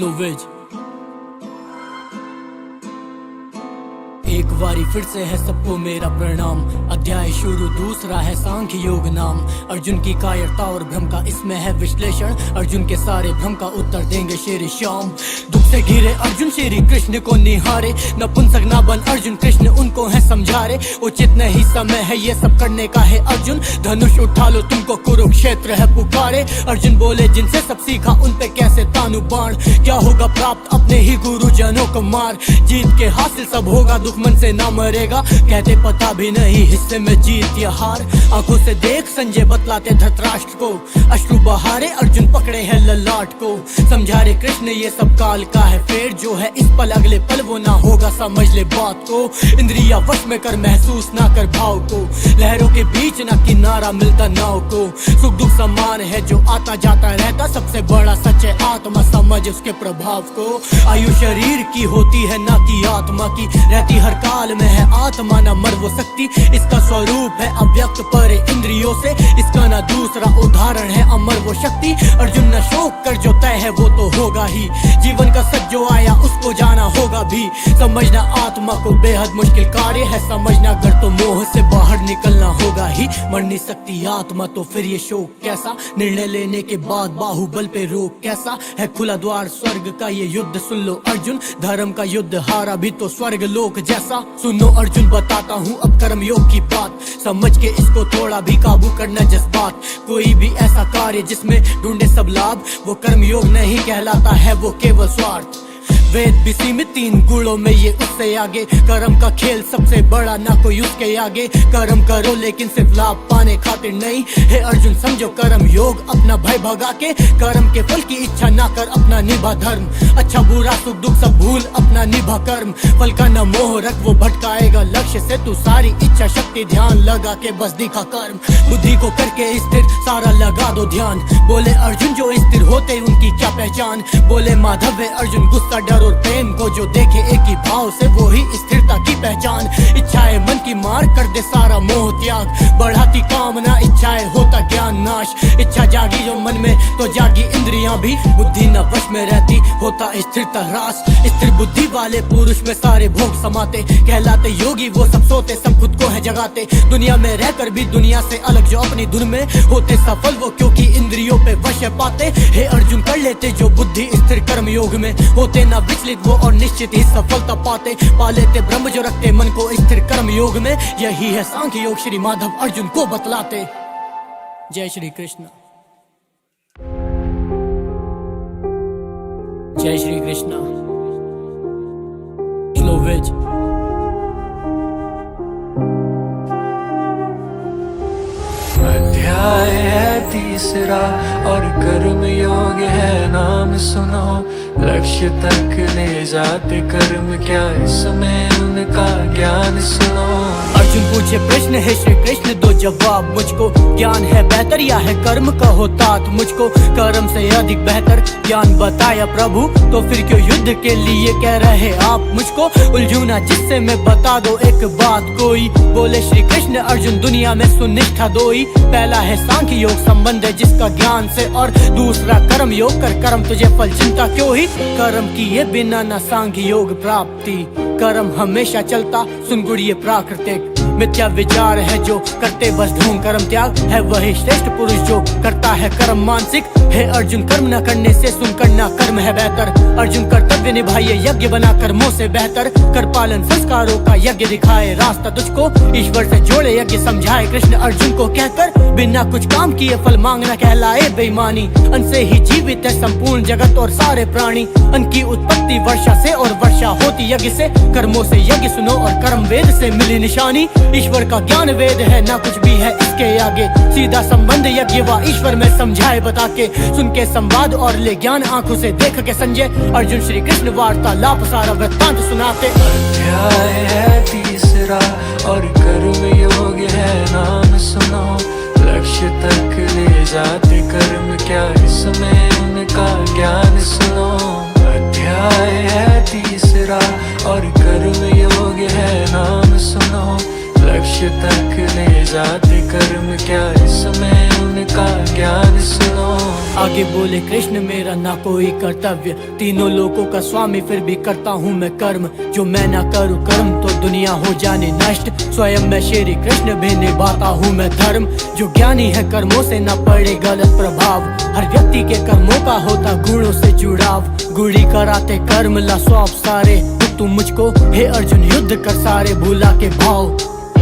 स्लोवेज। एक बारी फिर से है सबको मेरा प्रणाम। अध्याय शुरू दूसरा है सांख्य योग नाम। अर्जुन की कायरता और भ्रम का इसमें है विश्लेषण। अर्जुन के सारे भ्रम का उत्तर देंगे श्री श्याम। दुख से घिरे अर्जुन श्री कृष्ण को निहारे, नपुंसक ना बन अर्जुन कृष्ण उनको है समझारे। उचित नहीं समय है ये सब करने का है अर्जुन, धनुष उठा लो तुमको कुरुक्षेत्र है पुकारे। अर्जुन बोले जिनसे सब सीखा उन पे कैसे तानु बाण, क्या होगा प्राप्त अपने ही गुरुजनों को मार। जीत के हासिल सब होगा दुश्मन से ना मरेगा, कहते पता भी नहीं हिस्से में जीत या हार। आंखों से देख संजय बतलाते धृतराष्ट्र को, अश्रु बहारे अर्जुन पकड़े है ललाट को। समझा रे कृष्ण ये सब काल का है फेर, जो है इस पल अगले पल वो ना होगा, समझ ले बात को। इंद्रिया वश में कर महसूस ना कर भाव को, लहरों के बीच ना किनारा मिलता नाव को। सुख दुख समान है जो आता जाता रहता, सबसे बड़ा सच है आत्मा, समझ उसके प्रभाव को। आयु शरीर की होती है ना कि आत्मा की, रहती हर काल में है आत्मा ना मर वो शक्ति। इसका स्वरूप है अव्यक्त पर इंद्रियों से, इसका ना दूसरा उदाहरण है अमर वो शक्ति। अर्जुन न शोक कर जो तय है वो तो होगा ही, जीवन का सच जो आया उसको जाना होगा भी। समझना आत्मा को बेहद मुश्किल कार्य है, समझना अगर तो मोह से बाहर निकलना होगा ही। मर नहीं सकती आत्मा तो फिर ये शोक कैसा, निर्णय लेने के बाद बाहुबल पे रोक कैसा। है खुला द्वार स्वर्ग का ये युद्ध सुन लो अर्जुन, धर्म का युद्ध हारा भी तो स्वर्ग लोक जैसा। सुनो अर्जुन बताता हूँ अब कर्म योग की बात, समझ के इसको थोड़ा भी काबू करना जज्बात। कोई भी ऐसा कार्य जिसमें ढूंढे सब लाभ, वो कर्म योग नहीं कहलाता है, वो केवल स्वार्थ। वेद भी सीमित 3 गुणों में ये उससे आगे, कर्म का खेल सबसे बड़ा ना कोई उसके आगे। कर्म करो लेकिन सिर्फ लाभ पाने खातिर नहीं, हे अर्जुन समझो कर्म योग अपना भय भगा के। कर्म के फल की इच्छा ना कर अपना निभा धर्म, अच्छा बुरा सुख दुख सब भूल अपना निभा कर्म। फल का न मोह रख वो भटकाएगा लक्ष्य से, तू सारी इच्छा शक्ति ध्यान लगा के बस दिखा कर्म। बुद्धि को करके स्थिर सारा लगा दो ध्यान, बोले अर्जुन जो स्थिर होते उनकी क्या पहचान। बोले माधव है अर्जुन गुस्सा डर और प्रेम को जो देखे एक ही भाव से, वो ही स्थिरता की पहचान। इच्छाएं मन की मार कर दे सारा मोह त्याग, बढ़ाती कामना इच्छाएं होता ज्ञान नाश। इच्छा जागी जो मन में तो जागी इंद्रियां भी, बुद्धि न वश में रहती होता स्थिरता ह्रास। स्थिर बुद्धि वाले पुरुष में सारे भोग समाते, कहलाते योगी वो सब सोते सब खुद को है जगाते। दुनिया में रहकर भी दुनिया से अलग जो अपनी धुन में होते सफल वो, क्योंकि इंद्रियों पे वश पाते। हे अर्जुन कर लेते जो बुद्धि स्थिर कर्म योग में, होते ना विचलित वो और निश्चित ही सफलता पाते। पा लेते ब्रह्म जो रखते मन को स्थिर कर्म योग में, यही है सांख्य योग श्री माधव अर्जुन को बतलाते। जय श्री कृष्ण। जय श्री कृष्ण। स्लोवेज। अध्याय है तीसरा और कर्म योग है नाम सुनो। लक्ष्य तक ले जाते कर्म क्या, इसमें उनका ज्ञान सुनो। अर्जुन पूछे प्रश्न है श्री कृष्ण दो जवाब मुझको, ज्ञान है बेहतर या है कर्म कहो तात मुझको। कर्म से अधिक बेहतर ज्ञान बताया प्रभु, तो फिर क्यों युद्ध के लिए कह रहे आप मुझको। उलझूना जिससे मैं बता दो एक बात कोई, बोले श्री कृष्ण अर्जुन दुनिया में सुनिष्ठा दोई। पहला है सांख्य योग संबंध है जिसका ज्ञान से, और दूसरा कर्म योग कर कर्म तुझे फल चिंता क्यों ही। कर्म किए बिना न सांख्य योग प्राप्ति, कर्म हमेशा चलता सुन गुड़िए प्राकृतिक। मिथ्या विचार है जो करते बस ढोंग, कर्म त्याग है वही श्रेष्ठ पुरुष जो करता है कर्म मानसिक। हे अर्जुन कर्म न करने से सुन करना कर्म है बेहतर। अर्जुन कर्तव्य निभाइए यज्ञ बना कर्मों से बेहतर, कर पालन संस्कारों का यज्ञ दिखाए रास्ता तुझको। ईश्वर से जोड़े यज्ञ समझाए कृष्ण अर्जुन को कहकर, बिना कुछ काम किए फल मांगना कहलाए बेईमानी। अन्न से ही जीवित है संपूर्ण जगत और सारे प्राणी, अन्न की उत्पत्ति वर्षा से और वर्षा होती यज्ञ से। कर्मों से यज्ञ सुनो और कर्म वेद से मिली निशानी। ईश्वर का ज्ञान वेद है ना कुछ भी है इसके आगे, सीधा संबंध यज्ञ व ईश्वर में समझाए बता के। सुन के संवाद और ले ज्ञान आंखों से देख के संजय अर्जुन श्री कृष्ण वार्तालाप सारा वृत्तांत सुनाते। अध्याय है तीसरा और कर्म योग है नाम सुनो। लक्ष्य तक ले जाते कर्म क्या, इसमें उनका ज्ञान सुनो। अध्याय है तीसरा और कर्म योग है नाम सुनो। लक्ष्य तक ले जाते कर्म क्या, इसमें उनका ज्ञान सुनो। आगे बोले कृष्ण मेरा ना कोई कर्तव्य, तीनों लोगों का स्वामी फिर भी करता हूँ मैं कर्म। जो मैं ना करूँ कर्म तो दुनिया हो जाने नष्ट, स्वयं मैं श्री कृष्ण भी निभाता हूँ मैं धर्म। जो ज्ञानी है कर्मों से ना पड़े गलत प्रभाव, हर व्यक्ति के कर्मों का होता गुणों से जुड़ाव। गुड़ी कराते कर्म ला स्वाप सारे, तू मुझको हे अर्जुन युद्ध कर सारे भूला के भाव।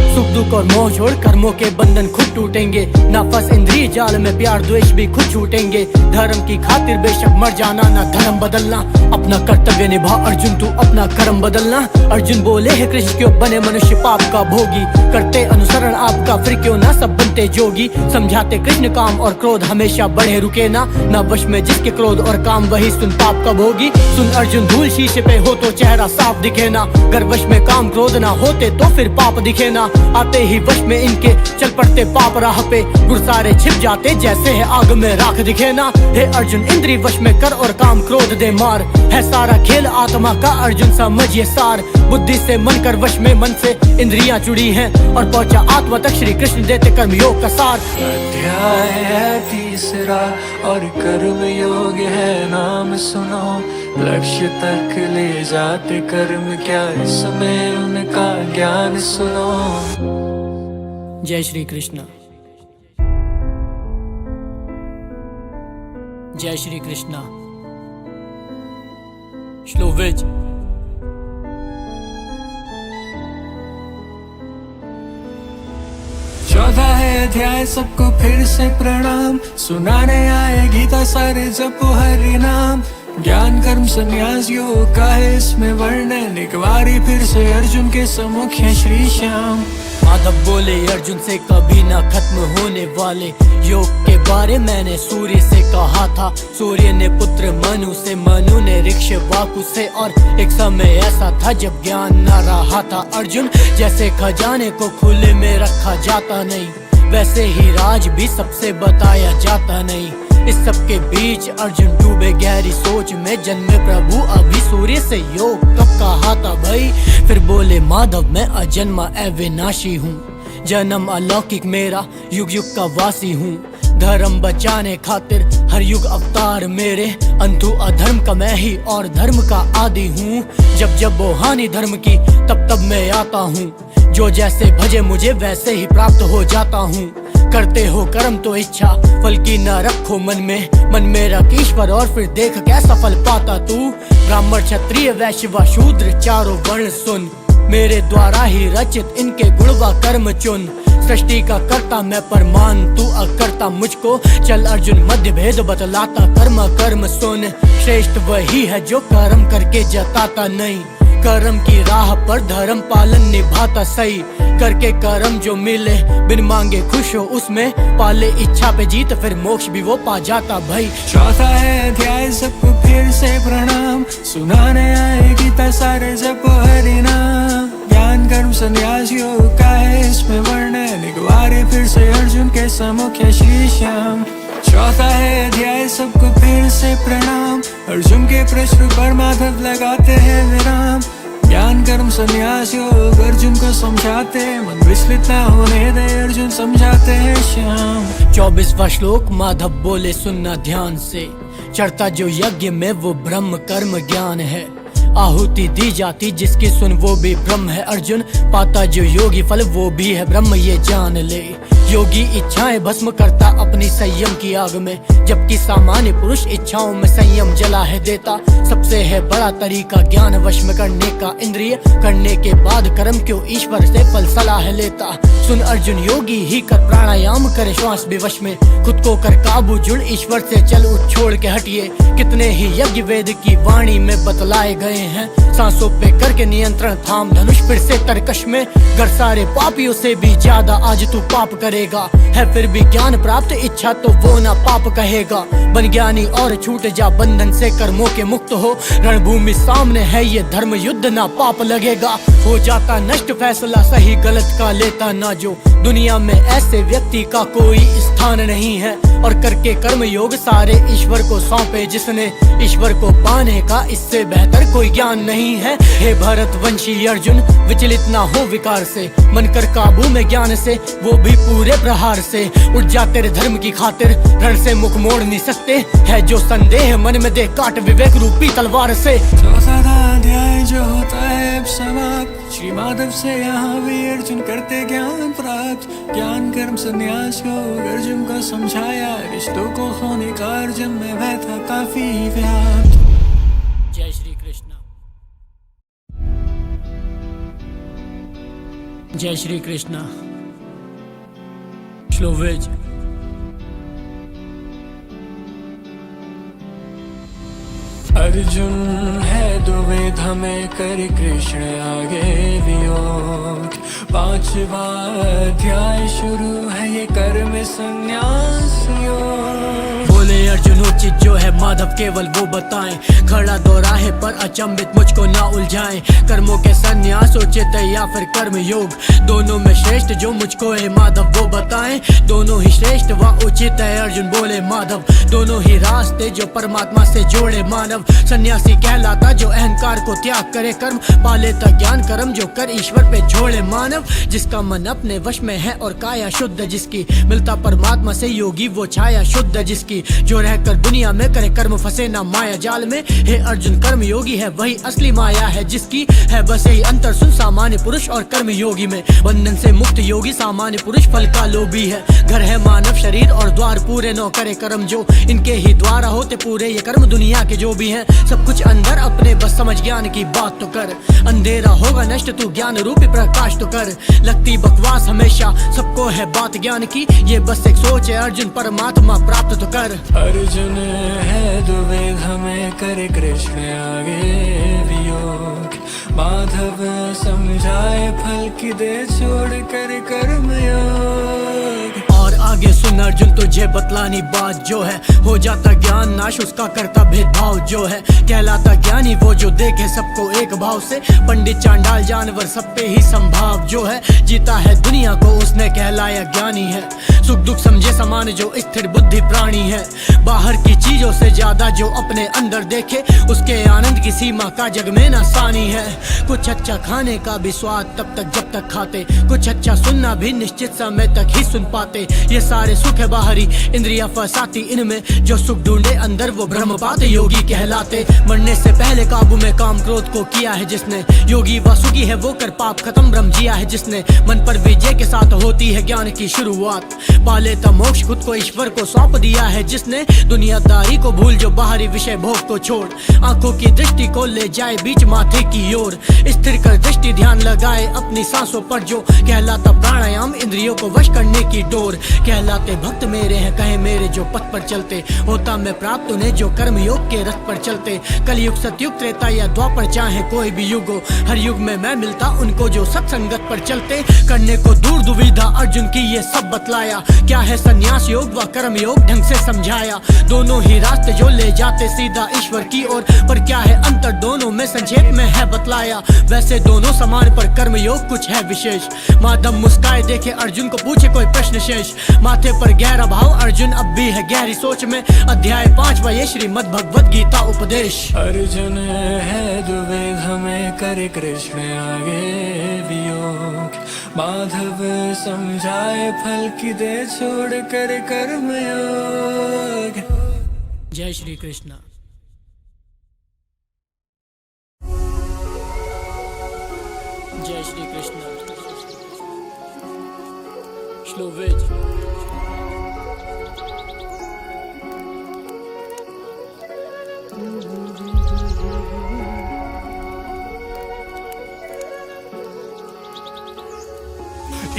सुख दुख और मोह छोड़ कर्मों के बंधन खुद टूटेंगे, ना फंस इंद्रिय जाल में प्यार द्वेष भी खुद छूटेंगे। धर्म की खातिर बेशक मर जाना ना धर्म बदलना, अपना कर्तव्य निभा अर्जुन तू अपना कर्म बदलना। अर्जुन बोले है कृष्ण क्यों बने मनुष्य पाप का भोगी, करते अनुसरण आपका फिर क्यों ना सब बनते जोगी। समझाते कृष्ण काम और क्रोध हमेशा बढ़े रुके ना वश में जिसके क्रोध और काम वही सुन पाप का भोगी। सुन अर्जुन धूल शीशे पे हो तो चेहरा साफ दिखे ना, अगर वश में काम क्रोध ना होते तो फिर पाप दिखे ना। आते ही वश में इनके चल पड़ते पाप राह पे, गुर सारे छिप जाते जैसे है आग में राख दिखे ना। हे अर्जुन इंद्रिय वश में कर और काम क्रोध दे मार, है सारा खेल आत्मा का अर्जुन समझिए सार। बुद्धि से मन कर वश में मन से इंद्रियां जुड़ी हैं, और पहुंचा आत्मा तक श्री कृष्ण देते कर्म योग का सार। अध्याय है तीसरा और कर्म योग है नाम सुनो, लक्ष्य तक ले जाते कर्म क्या इसमें उनका ज्ञान सुनो। जय श्री कृष्ण। जय श्री कृष्ण। श्लोवेज। चौथा है अध्याय सबको फिर से प्रणाम, सुनाने आए गीता सारे जपो हरि नाम। ज्ञान कर्म संन्यास योग का है इसमें वर्णन, एक बारी फिर से अर्जुन के सम्मुख है श्री श्याम। माधव बोले अर्जुन से कभी ना खत्म होने वाले योग के बारे मैंने सूर्य से कहा था। सूर्य ने पुत्र मनु से, मनु ने ऋक्ष्वाकु से, और एक समय ऐसा था जब ज्ञान न रहा था। अर्जुन जैसे खजाने को खुले में रखा जाता नहीं, वैसे ही राज भी सबसे बताया जाता नहीं। इस सब के बीच अर्जुन डूबे गहरी सोच में, जन्मे प्रभु अभी सूर्य से योग कब कहा था भाई। फिर बोले माधव मैं अजन्मा अविनाशी हूँ, जन्म अलौकिक मेरा युग युग का वासी हूँ। धर्म बचाने खातिर हर युग अवतार मेरे, अंतु अधर्म का मैं ही और धर्म का आदि हूँ। जब जब वो हानि धर्म की तब तब मैं आता हूँ, जो जैसे भजे मुझे वैसे ही प्राप्त हो जाता हूँ। करते हो कर्म तो इच्छा फल की न रखो मन में रख ईश्वर और फिर देख कैसा फल पाता तू। ब्राह्मण क्षत्रिय वैश्य व शूद्र चारों वर्ण सुन, मेरे द्वारा ही रचित इनके गुण व कर्म चुन। सृष्टि का कर्ता मैं परमान तू अकर्ता मुझको, चल अर्जुन मध्य भेद बतलाता कर्म कर्म सुन। श्रेष्ठ वही है जो कर्म करके जताता नहीं, कर्म की राह पर धर्म पालन निभाता सही। करके कर्म जो मिले बिन मांगे खुश हो उसमें, पाले इच्छा पे जीत फिर मोक्ष भी वो पा जाता भाई। चौथा है अध्याय सबको फिर से प्रणाम, सुनाने आए गीता सारे जपो हरि नाम। ज्ञान कर्म संन्यास योग का है इसमें वर्णन, एक बार फिर से अर्जुन के सम्मुख है श्री श्याम। चौथा है अध्याय सबको फिर से प्रणाम, अर्जुन के प्रश्न पर माधव लगाते हैं विराम। ज्ञान कर्म संन्यास योग अर्जुन को समझाते, मन विचलित न होने दे अर्जुन समझाते हैं श्याम। 24वां श्लोक माधव बोले सुनना ध्यान से, चढ़ता जो यज्ञ में वो ब्रह्म कर्म ज्ञान है। आहुति दी जाती जिसकी सुन वो भी ब्रह्म है अर्जुन, पाता जो योगी फल वो भी है ब्रह्म ये जान ले। योगी इच्छाएं भस्म करता अपनी संयम की आग में, जबकि सामान्य पुरुष इच्छाओं में संयम जला है देता। सबसे है बड़ा तरीका ज्ञान वश में करने का, इंद्रिय करने के बाद कर्म क्यों ईश्वर से फल सलाह लेता। सुन अर्जुन योगी ही कर प्राणायाम करे श्वास विवश में, खुद को कर काबू जुड़ ईश्वर से चल उठ छोड़ के हटिए। कितने ही यज्ञ वेद की वाणी में बतलाए गए हैं, सांसों पे करके नियंत्रण थाम धनुष फिर से तरकश में। घर सारे पापियों से भी ज्यादा आज तू पाप करेगा, है फिर भी ज्ञान प्राप्त इच्छा तो वो ना पाप कहेगा। बन ज्ञानी और छूट जा बंधन से कर्मों के मुक्त हो, रणभूमि सामने है ये धर्म युद्ध ना पाप लगेगा। हो जाता नष्ट फैसला सही गलत का लेता ना जो, दुनिया में ऐसे व्यक्ति का कोई स्थान नहीं है। और करके कर्म योग सारे ईश्वर को सौंपे जिसने, ईश्वर को पाने का इससे बेहतर कोई ज्ञान नहीं है। हे भरत वंशी अर्जुन विचलित ना हो विकार से, मन कर काबू में ज्ञान से वो भी पूरे बुरे प्रहार से। उठ जा तेरे धर्म की खातिर, रण से मुख मोड़ नहीं सकते। है जो संदेह मन में दे, काट विवेक रूपी तलवार से। 14वां अध्याय जो होता है अब समाप्त, श्री माधव से यहाँ भी अर्जुन करते ज्ञान प्राप्त। ज्ञान कर्म संन्यास को अर्जुन को समझाया, रिश्तों को होने का अर्जुन में वह था काफी व्याप्त। जय श्री कृष्ण। जय श्री कृष्ण। श्लोवेज। अर्जुन है दुविधा में कर कृष्ण आगे वियोग। 5वां अध्याय शुरू है ये कर्म संन्यास योग। बोले अर्जुन उचित जो है माधव केवल वो बताएं, खड़ा दोराहे पर अचंभित मुझको ना उलझाएं। कर्मों के संन्यास उचित है या फिर कर्म योग, दोनों में श्रेष्ठ जो मुझको है माधव वो बताएं। दोनों ही श्रेष्ठ व उचित है अर्जुन बोले माधव, दोनों ही रास्ते जो परमात्मा से जोड़े मानव। सन्यासी कहलाता जो अहंकार को त्याग करे, कर्म पा लेता ज्ञान कर्म जो कर ईश्वर पे छोड़े मानव। जिसका मन अपने वश में है और काया शुद्ध जिसकी, मिलता परमात्मा से योगी वो छाया शुद्ध जिसकी। जो रहकर दुनिया में करे कर्म फंसे ना माया जाल में। हे अर्जुन कर्म योगी है वही असली माया है जिसकी, है बस यही अंतर सुन सामान्य पुरुष और कर्म योगी में। बंधन से मुक्त योगी सामान्य पुरुष फल का लोभी है। घर है मानव शरीर और द्वार पूरे नौ करे कर्म जो, इनके ही द्वारा होते पूरे ये कर्म दुनिया के जो भी हैं। सब कुछ अंदर अपने बस समझ ज्ञान की बात तो कर, अंधेरा होगा नष्ट तू ज्ञान रूपी प्रकाश तो कर। लगती बकवास हमेशा सबको है बात ज्ञान की, ये बस एक सोच है अर्जुन परमात्मा प्राप्त तो कर। अर्जुन है दुविधा में करे कृष्ण आगे वियोग। माधव समझाए फल की दे छोड़ कर कर्म योग। और आगे सुन अर्जुन तुझे बतलानी बात जो है, हो जाता ज्ञान नाश उसका करता भेदभाव जो है। कहलाता ज्ञानी वो जो देखे सबको एक भाव से, पंडित चांडाल जानवर सब पे ही संभाव जो है। जीता है दुनिया को उसने कहलाया ज्ञानी है, सुख दुख समझे समान जो स्थिर बुद्धि प्राणी है। बाहर की चीजों से ज्यादा जो अपने अंदर देखे, उसके आनंद की सीमा का जग में न सानी है। कुछ अच्छा खाने का भी स्वाद तब तक जब तक खाते, कुछ अच्छा सुनना भी निश्चित समय तक ही सुन पाते। ये सारे सुख है बाहरी इंद्रिया फसाती, इनमें जो सुख ढूंढे अंदर वो ब्रह्म पाते योगी कहलाते। मरने से पहले काबू में काम क्रोध को किया है जिसने, योगी व सुखी है वो कर पाप खत्म ब्रह्म जिया है जिसने। मन पर विजय के साथ होती है ज्ञान की शुरुआत, पा लेता मोक्ष खुद को ईश्वर को सौंप दिया है जिसने। दुनियादारी को भूल जो बाहरी विषय भोग को छोड़, आंखों की दृष्टि को ले जाए बीच माथे की ओर। स्थिर कर दृष्टि ध्यान लगाए अपनी सांसों पर जो, कहलाता प्राणायाम इंद्रियों को वश करने की डोर। कहलाते भक्त मेरे हैं कहे मेरे जो पथ पर चलते, होता मैं प्राप्त उन्हें जो कर्म योग के रथ पर चलते। कलयुग सतयुग त्रेता या द्वापर चाहे कोई भी युग हो, हर युग में मैं मिलता उनको जो सत्संगत पर चलते। करने को दूर दुविधा अर्जुन की ये सब बतलाया, क्या है संन्यास योग व कर्म योग ढंग से समझाया। दोनों ही रास्ते जो ले जाते सीधा ईश्वर की ओर, पर क्या है अंतर दोनों में संक्षेप में है बतलाया। वैसे दोनों समान पर कर्म योग कुछ है विशेष। माधव मुस्काए देखे अर्जुन को पूछे कोई प्रश्न शेष, माथे पर गहरा भाव अर्जुन अब भी है गहरी सोच में। अध्याय 5 ये श्रीमद् भगवद गीता उपदेश। अर्जुन है दुविधा में करे कृष्ण आगे वियोग। माधव समझाए फल की दे छोड़ कर कर्म योग। जय श्री कृष्ण। जय श्री कृष्ण। श्लोवेज।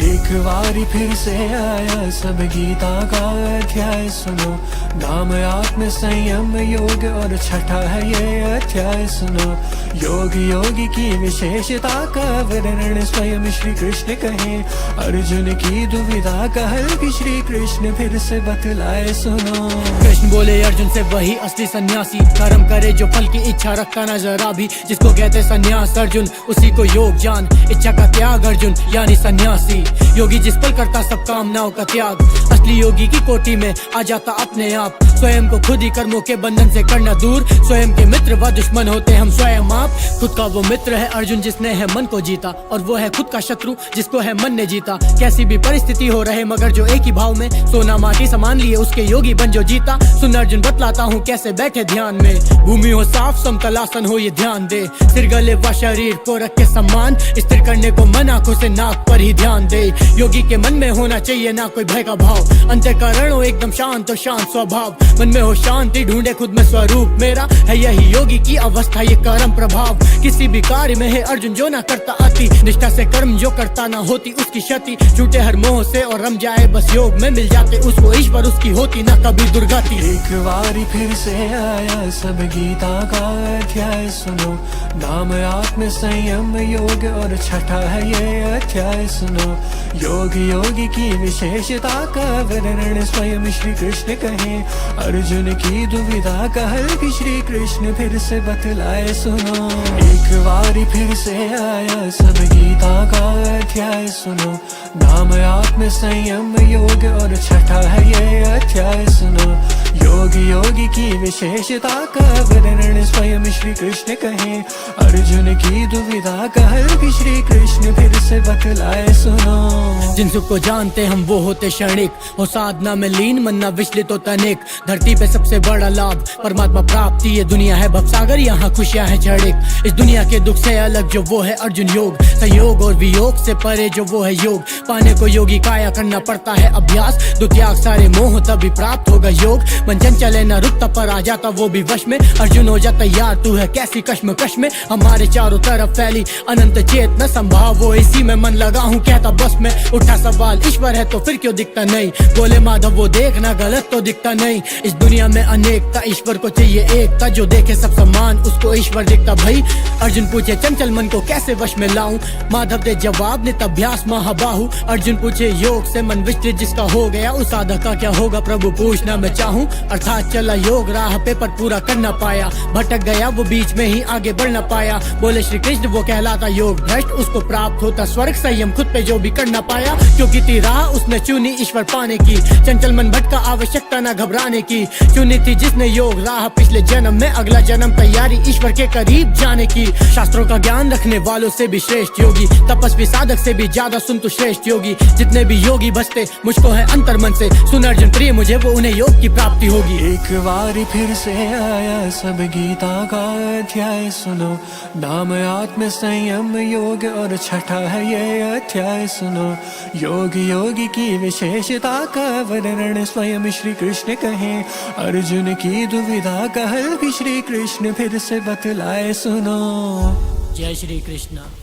एक बारी फिर से आया सब गीता का अध्याय सुनो। नाम आत्म संयम योग और छठा है ये अध्याय सुनो। योग योगी की विशेषता का वर्णन स्वयं श्री कृष्ण कहे। अर्जुन की दुविधा का हल भी श्री कृष्ण फिर से बतलाए सुनो। कृष्ण बोले अर्जुन से वही असली सन्यासी, कर्म करे जो फल की इच्छा रखता न जरा भी, जिसको कहते सन्यास अर्जुन उसी को योग जान। इच्छा का त्याग अर्जुन यानी सन्यासी। योगी जिस पल करता सब कामनाओं का त्याग, असली योगी की कोटि में आ जाता अपने आप। स्वयं को खुद ही कर्मों के बंधन से करना दूर, स्वयं के मित्र व दुश्मन होते हम स्वयं आप। खुद का वो मित्र है अर्जुन जिसने है मन को जीता, और वो है खुद का शत्रु जिसको है मन ने जीता। कैसी भी परिस्थिति हो रहे मगर जो एक ही भाव में, सोना माटी समान लिए उसके योगी बन जो जीता। सुन अर्जुन बतलाता हूँ कैसे बैठे ध्यान में, भूमि हो साफ समतल आसन हो ये ध्यान दे। सिर गले व शरीर को रख के सम्मान, स्थिर करने को मन आंखों से नाक पर ही ध्यान दे। योगी के मन में होना चाहिए ना कोई भय का भाव, अंतःकरण हो एकदम शांत और शांत स्वभाव। मन में हो शांति ढूंढे खुद में स्वरूप मेरा, है यही योगी की अवस्था ये कर्म प्रभाव। किसी भी कार्य में है अर्जुन जो ना करता अति, निष्ठा से कर्म जो करता ना होती उसकी क्षति। छूटे हर मोह से और रम जाए बस योग में, मिल जाते उसको ईश्वर उसकी होती ना कभी दुर्गति। एक बारी फिर से आया सब गीता का अध्याय सुनो, नाम आत्म संयम योग और छठा है ये अध्याय सुनो। योगी की विशेषता का वर्णन स्वयं श्री कृष्ण कहे, अर्जुन की दुविधा का हल भी श्री कृष्ण फिर से बतलाए सुनो। एक बारी फिर से आया सब गीता का अध्याय सुनो, नाम आत्म संयम योग और छठा है ये अध्याय सुनो। योगी की विशेषता का वर्णन स्वयं श्री कृष्ण कहे, अर्जुन की दुविधा का हल भी श्री कृष्ण फिर से बतलाए सुनो। जिन सुख को जानते हम वो होते क्षणिक, हो साधना में लीन मन न विचलित हो तनिक। धरती पे सबसे बड़ा लाभ परमात्मा प्राप्ति, ये दुनिया है भवसागर यहाँ खुशियाँ है क्षणिक। इस दुनिया के दुख से अलग जो वो है अर्जुन योग, संयोग और वियोग से परे जो वो है योग। पाने को योगी काया करना पड़ता है अभ्यास, दो त्याग सारे मोह तभी प्राप्त होगा योग। मन चले न रुकता पर आ जाता वो भी वश में, अर्जुन हो जा तैयार तू है कैसी कश्मकश में। हमारे चारों तरफ फैली अनंत चेतना संभाव, वो इसी में मन लगा हूँ कहता बस में। उठा सवाल ईश्वर है तो फिर क्यों दिखता नहीं, बोले माधव वो देखना गलत तो दिखता नहीं। इस दुनिया में अनेकता ईश्वर को चाहिए एकता, जो देखे सब समान उसको ईश्वर दिखता भाई। अर्जुन पूछे चंचल मन को कैसे वश में लाऊं, माधव दे जवाब नित अभ्यास महाबाहु। अर्जुन पूछे योग से मन विचलित जिसका हो गया, उस साधक का क्या होगा प्रभु पूछना मैं चाहूँ। अर्थात चला योग राह पे पर पूरा कर न पाया, भटक गया वो बीच में ही आगे बढ़ न पाया। बोले श्री कृष्ण वो कहलाता योग भ्रष्ट, उसको प्राप्त होता स्वर्ग संयम खुद पे जो भी कर न पाया। क्योंकि थी राह उसने चुनी ईश्वर पाने की, चंचल मन भटका आवश्यकता न घबराने की। चुनी थी जिसने योग राह पिछले जन्म में, अगला जन्म तैयारी ईश्वर के करीब जाने की। शास्त्रों का ज्ञान रखने वालों से भी श्रेष्ठ योगी, तपस्वी साधक से भी ज्यादा सुन तू श्रेष्ठ योगी। जितने भी योगी बसते मुझको है अंतर मन से, सुन अर्जुन प्रिय मुझे वो उन्हें योग की प्राप्ति होगी। एक बारी फिर से आया सब गीता का अध्याय सुनो, नाम आत्म संयम योग और छठा है ये अध्याय सुनो। योगी की विशेषता का वर्णन स्वयं श्री कृष्ण कहे, अर्जुन की दुविधा का हल भी श्री कृष्ण फिर से बतलाए सुनो। जय श्री कृष्ण।